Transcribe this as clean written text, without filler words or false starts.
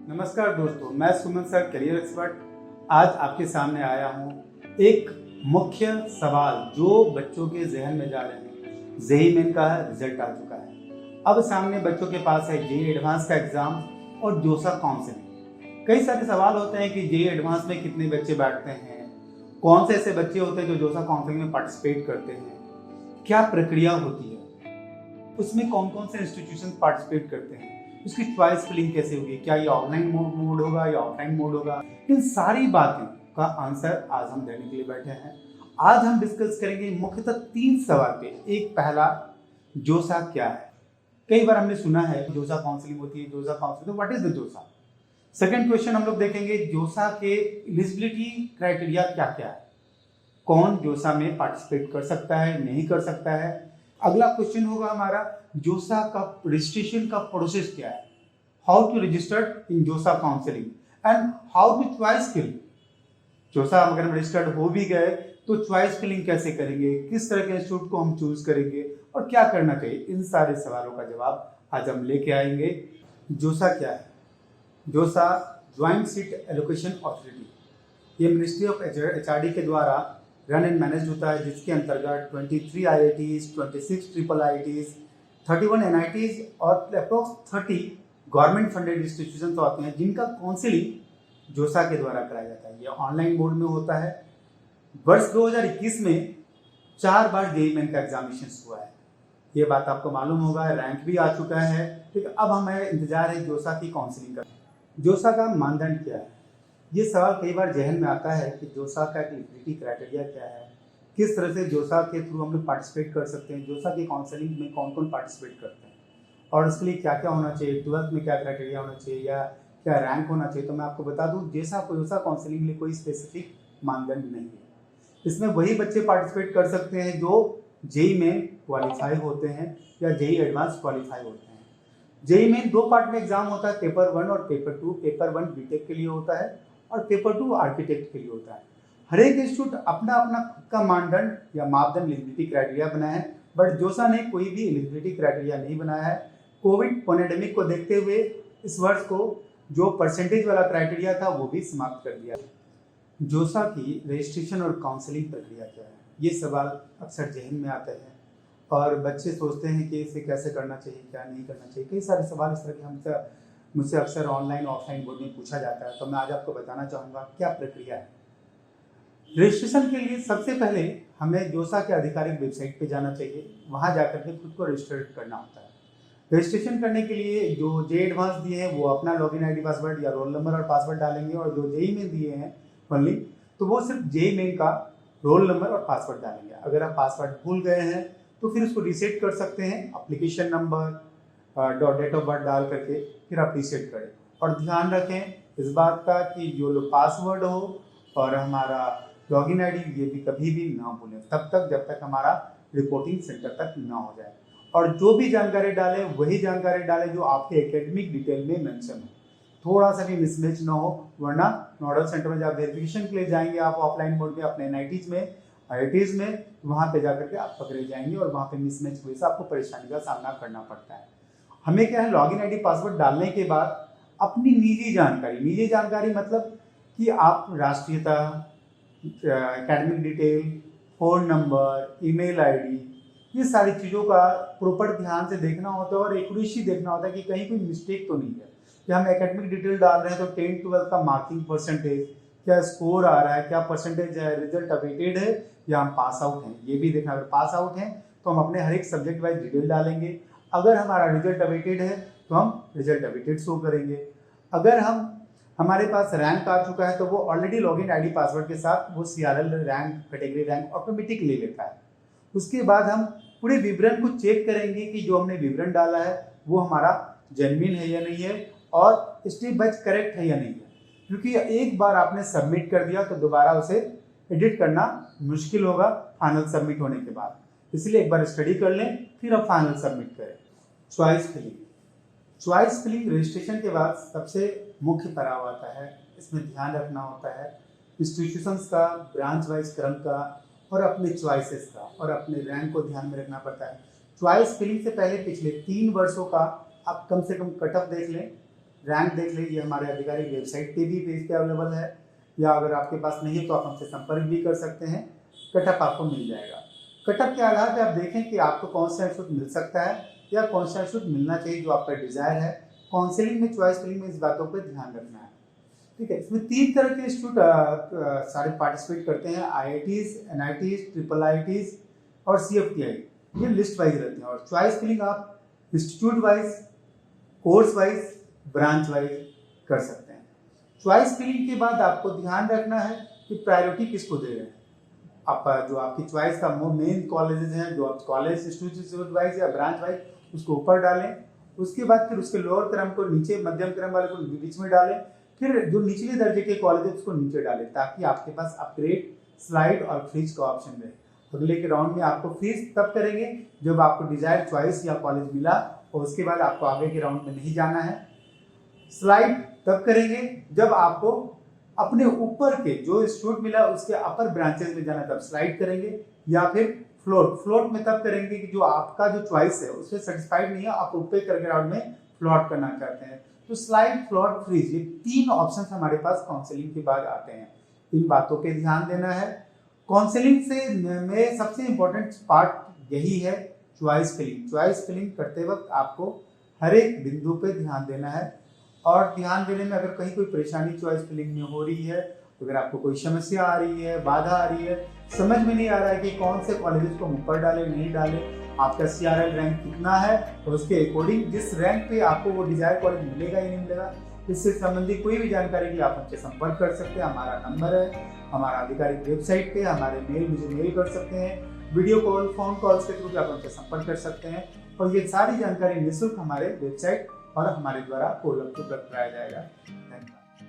नमस्कार दोस्तों, मैं सुमन सर करियर एक्सपर्ट आज आपके सामने आया हूँ। एक मुख्य सवाल जो बच्चों के जहन में जा रहे हैं, जेईई मेन का रिजल्ट आ चुका है। अब सामने बच्चों के पास है जेईई एडवांस का एग्जाम और जोसा काउंसलिंग। कई सारे सवाल होते हैं कि जेईई एडवांस में कितने बच्चे बैठते हैं, कौन से ऐसे बच्चे होते हैं जो जोसा काउंसलिंग में पार्टिसिपेट करते हैं, क्या प्रक्रिया होती है, उसमें कौन कौन से इंस्टीट्यूशन पार्टिसिपेट करते हैं, उसकी चॉइस फिलिंग कैसे होगी, क्या ये ऑनलाइन मोड होगा या ऑफलाइन मोड होगा। इन सारी बातों का आंसर आज हम देने के लिए बैठे हैं। आज हम डिस्कस करेंगे मुख्यतः 3 सवाल पे। एक पहला, जोसा क्या है। कई बार हमने सुना है जोसा काउंसलिंग होती है, जोसा काउंसलिंग, तो व्हाट इज द जोसा। सेकंड क्वेश्चन हम लोग देखेंगे जोसा के एलिजिबिलिटी क्राइटेरिया क्या क्या है, कौन जोसा में पार्टिसिपेट कर सकता है, नहीं कर सकता है। अगला क्वेश्चन होगा हमारा जोसा का रजिस्ट्रेशन का प्रोसेस क्या है, how to registered in JoSAA counselling and how to choice fill. JoSAA अगर हम रजिस्टर्ड हो भी गए तो चॉइस फिलिंग कैसे करेंगे, किस तरह के इंस्टीट्यूट को हम चूज करेंगे और क्या करना चाहिए। इन सारे सवालों का जवाब आज हम लेके आएंगे। जोसा क्या है। जोसा ज्वाइंट सीट एलोकेशन अथॉरिटी, ये मिनिस्ट्री ऑफ एचआरडी के द्वारा रन एंड मैनेज होता है, जिसके अंतर्गत 23 IITs, 26 ट्रिपल IITs, 31 NITs और अप्रोक्स 30 गवर्नमेंट फंडेड इंस्टीट्यूशन तो आते हैं, जिनका काउंसिलिंग जोसा के द्वारा कराया जाता है। ये ऑनलाइन मोड में होता है। वर्ष 2021 में 4 बार जेईई मेन का एग्जामिनेशन हुआ है, ये बात आपको मालूम होगा। रैंक भी आ चुका है। ठीक है, अब हमें इंतजार है जोसा की काउंसिलिंग का। जोसा का मानदंड क्या है, ये सवाल कई बार जहन में आता है कि जोसा का एलिजिबिलिटी क्राइटेरिया क्या है, किस तरह से जोसा के थ्रू हम लोग पार्टिसिपेट कर सकते हैं, जोसा की काउंसलिंग में कौन कौन पार्टिसिपेट करते हैं और उसके लिए क्या क्या होना चाहिए, 12th में क्या क्राइटेरिया होना चाहिए या क्या रैंक होना चाहिए। तो मैं आपको बता दूं, जोसा काउंसलिंग के लिए कोई स्पेसिफिक मानदंड नहीं है। इसमें वही बच्चे पार्टिसिपेट कर सकते हैं जो जेईई मेन क्वालिफाई होते हैं या जेईई एडवांस क्वालिफाई होते हैं। जेईई मेन 2 पार्ट में एग्जाम होता है, पेपर 1 और पेपर 2। पेपर 1 बीटेक के लिए होता है और पेपर 2 आर्किटेक्ट के लिए होता है। हर एक इंस्टीट्यूट अपना अपना खुद का मानदंड या मापदंड एलिजिबिलिटी क्राइटेरिया बनाया है, बट जोसा ने कोई भी एलिजिबिलिटी क्राइटेरिया नहीं बनाया है। कोविड पैंडेमिक को देखते हुए इस वर्ष को जो परसेंटेज वाला क्राइटेरिया था वो भी समाप्त कर दिया। जोसा की रजिस्ट्रेशन और काउंसलिंग प्रक्रिया क्या है, ये सवाल अक्सर जहन में आते हैं और बच्चे सोचते हैं कि इसे कैसे करना चाहिए, क्या नहीं करना चाहिए। कई सारे सवाल इस तरह के मुझसे अक्सर ऑनलाइन ऑफलाइन बोर्ड में पूछा जाता है, तो मैं आज आपको बताना चाहूँगा क्या प्रक्रिया है। रजिस्ट्रेशन के लिए सबसे पहले हमें जोसा के आधिकारिक वेबसाइट पे जाना चाहिए, वहाँ जाकर के खुद को रजिस्टर करना होता है। रजिस्ट्रेशन करने के लिए जो जेईई एडवांस दिए हैं वो अपना लॉगिन आईडी पासवर्ड या रोल नंबर और पासवर्ड डालेंगे, और जो जेईई में दिए हैं ओनली तो वो सिर्फ जेईई मेन का रोल नंबर और पासवर्ड डालेंगे। अगर आप पासवर्ड भूल गए हैं तो फिर उसको रीसेट कर सकते हैं, application number date of birth डाल करके फिर आप रीसेट करें। और ध्यान रखें इस बात का कि जो पासवर्ड हो और हमारा लॉगिन आईडी, ये भी कभी भी ना भूलें तब तक जब तक हमारा रिपोर्टिंग सेंटर तक ना हो जाए। और जो भी जानकारी डालें वही जानकारी डालें जो आपके एकेडमिक डिटेल में मेंशन हो, थोड़ा सा भी मिसमैच ना हो, वरना नोडल सेंटर में जब वेरिफिकेशन के लिए जाएंगे आप ऑफलाइन मोड में अपने NITs में IITs में, वहाँ पे जाकर के आप पकड़े जाएंगे और वहाँ पे मिसमैच हुए से आपको परेशानी का सामना करना पड़ता है। हमें क्या है, लॉगिन आईडी पासवर्ड डालने के बाद अपनी निजी जानकारी मतलब कि आप राष्ट्रीयता, academic detail, phone number, email ID, ये सारी चीज़ों का प्रॉपर ध्यान से देखना होता है और एक्यूरेसी देखना होता है कि कहीं कोई मिस्टेक तो नहीं है। कि हम एकेडमिक डिटेल डाल रहे हैं तो 10th-12th का मार्किंग परसेंटेज, क्या स्कोर आ रहा है, क्या परसेंटेज है, रिजल्ट अवेटेड है या हम पास आउट हैं, ये भी देखना। अगर पास आउट हैं तो हम अपने हर एक सब्जेक्ट वाइज डिटेल डालेंगे। अगर हमारा रिजल्ट अवेटेड है तो हम रिजल्ट अवेटेड शो करेंगे। अगर हमारे पास रैंक आ चुका है तो वो ऑलरेडी लॉगिन आईडी पासवर्ड के साथ वो CRL rank, category rank automatic ले लेता है। उसके बाद हम पूरे विवरण को चेक करेंगे कि जो हमने विवरण डाला है वो हमारा जेन्युइन है या नहीं है और स्टेप बाय करेक्ट है या नहीं है। क्योंकि एक बार आपने सबमिट कर दिया तो दोबारा उसे एडिट करना मुश्किल होगा फाइनल सबमिट होने के बाद, इसलिए एक बार स्टडी कर लें फिर आप फाइनल सबमिट करें। चॉइस फिलिंग रजिस्ट्रेशन के बाद सबसे मुख्य पड़ाव आता है। इसमें ध्यान रखना होता है इंस्टीट्यूशंस का, ब्रांच वाइज क्रम का और अपने चॉइसेस का और अपने रैंक को ध्यान में रखना पड़ता है। चॉइस फिलिंग से पहले पिछले 3 वर्षों का आप कम से कम कट ऑफ देख लें रैंक देख लें, ये हमारे आधिकारिक वेबसाइट पे भी पेज पे अवेलेबल है, या अगर आपके पास नहीं है तो आप हमसे संपर्क भी कर सकते हैं। कटअप आपको मिल जाएगा। कटअप के आधार पर आप देखें कि आपको कौन सा इंस्टीट्यूट मिल सकता है या कौन सा इंस्टीट्यूट मिलना चाहिए जो आपका डिज़ायर है। काउंसलिंग में, चॉइस फिलिंग में इस बातों पर ध्यान रखना है। ठीक है, इसमें 3 तरह के इंस्टीट्यूट सारे पार्टिसिपेट करते हैं, IITs, NITs, IIITs और CFTI। ये लिस्ट वाइज रहते हैं और चॉइस फिलिंग आप institute wise, course wise, branch wise कर सकते हैं। चॉइस फिलिंग के बाद आपको ध्यान रखना है कि प्रायोरिटी किसको दे रहे हैं। आप जो आपकी चॉइस का मेन कॉलेजेस हैं, जो आप कॉलेज इंस्टीट्यूट वाइज या ब्रांच वाइज, उसको ऊपर डालें। उसके बाद फिर उसके लोअर क्रम को नीचे, मध्यम क्रम वाले को बीच में डालें, फिर जो निचले दर्जे के कॉलेज है उसको नीचे डालें, ताकि आपके पास अपग्रेड, स्लाइड और फ्रीज का ऑप्शन रहे। अगले के राउंड में आपको फ्रीज तब करेंगे जब आपको डिजायर चॉइस या कॉलेज मिला और उसके बाद आपको आगे के राउंड में नहीं जाना है। स्लाइड तब करेंगे जब आपको अपने ऊपर के जो इंस्टीट्यूट मिला उसके अपर ब्रांचेस में जाना, तब स्लाइड करेंगे। या फिर फ्लोट में तब करेंगे कि जो आपका जो चॉइस है उससे सेटिस्फाइड नहीं है, आप ऊपर करके राउंड में फ्लोट करना चाहते हैं। तो स्लाइड, फ्लोट, फ्रीज, ये 3 ऑप्शन हमारे पास काउंसलिंग के बाद आते हैं। इन बातों पे ध्यान देना है। काउंसलिंग से में सबसे इंपॉर्टेंट पार्ट यही है, चॉइस फिलिंग। चॉइस फिलिंग करते वक्त आपको हर एक बिंदु पे ध्यान देना है और ध्यान देने में अगर कहीं कोई परेशानी चॉइस फिलिंग में हो रही है, अगर आपको कोई समस्या आ रही है, बाधा आ रही है, समझ में नहीं आ रहा है कि कौन से कॉलेजेस को ऊपर डाले नहीं डाले, आपका CRL रैंक कितना है और उसके अकॉर्डिंग जिस रैंक पे आपको वो डिजायर कॉलेज मिलेगा या नहीं मिलेगा, इससे संबंधित कोई भी जानकारी के लिए आप हमसे संपर्क कर सकते हैं। हमारा नंबर है, हमारा आधिकारिक वेबसाइट पे, हमारे मुझे मेल कर सकते हैं, वीडियो कॉल, फोन कॉल्स के थ्रू आप हमसे संपर्क कर सकते हैं और ये सारी जानकारी निःशुल्क हमारे वेबसाइट और हमारे द्वारा उपलब्ध कराया जाएगा। धन्यवाद।